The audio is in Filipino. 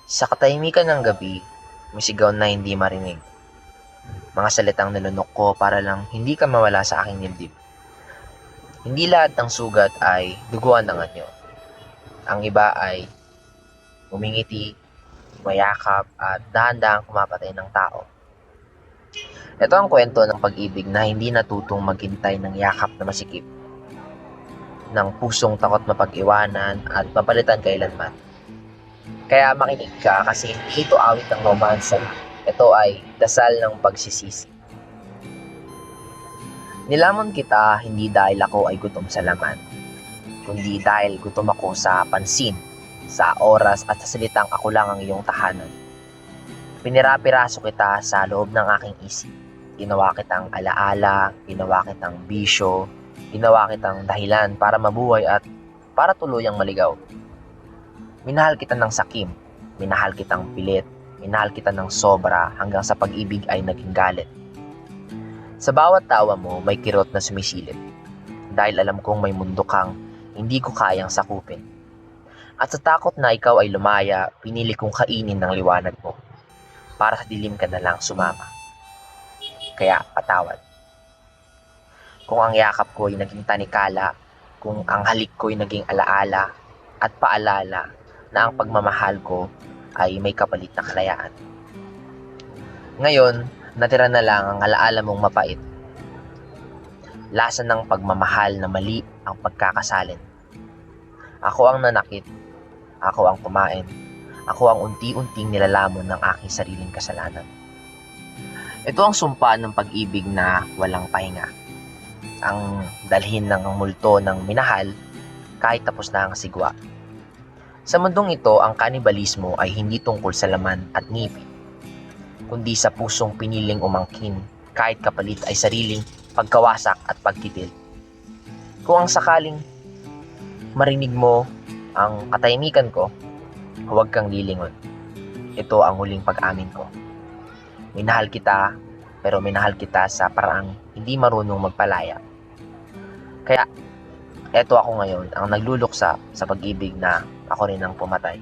Sa katahimikan ng gabi, may sigaw na hindi marinig. Mga salitang nilunok ko para lang hindi ka mawala sa aking dibdib. Hindi lahat ng sugat ay duguan ng anyo. Ang iba ay umingiti, mayakap at dahan-dahang kumapatay ng tao. Ito ang kwento ng pag-ibig na hindi natutong maghintay ng yakap na masikip, ng pusong takot mapag-iwanan at mapalitan kailanman. Kaya makinig ka kasi hindi ito awit ng romansa. Ito ay dasal ng pagsisisi. Nilamon kita hindi dahil ako ay gutom sa laman, kundi dahil gutom ako sa pansin, sa oras at sa salitang ako lang ang iyong tahanan. Pinirapiraso kita sa loob ng aking isip. Ginawa kitang alaala, ginawa kitang bisyo, ginawa kitang dahilan para mabuhay at para tuluyang maligaw. Minahal kita ng sakim, minahal kitang pilit, minahal kita ng sobra hanggang sa pag-ibig ay naging galit. Sa bawat tawa mo may kirot na sumisilip dahil alam kong may mundo kang hindi ko kayang sakupin. At sa takot na ikaw ay lumaya, pinili kong kainin ng liwanag mo para sa dilim ka na lang sumama. Kaya patawad. Kung ang yakap ko ay naging tanikala, kung ang halik ko ay naging alaala at paalala na ang pagmamahal ko ay may kapalit na kalayaan. Ngayon, natira na lang ang alaala mong mapait. Lasa ng pagmamahal na mali ang pagkakasalin. Ako ang nanakit, ako ang kumain, ako ang unti-unting nilalamon ng aking sariling kasalanan. Ito ang sumpa ng pag-ibig na walang pahinga. Ang dalhin ng multo ng minahal kahit tapos na ang sigwa. Sa mundong ito, ang kanibalismo ay hindi tungkol sa laman at ngipin, kundi sa pusong piniling umangkin kahit kapalit ay sariling pagkawasak at pagkitil. Kung ang sakaling marinig mo ang katahimikan ko, huwag kang lilingon. Ito ang huling pag-amin ko. Minahal kita, pero minahal kita sa paraang hindi marunong magpalaya. Kaya, eto ako ngayon ang nagluluksa sa pag-ibig na ako rin ang pumatay.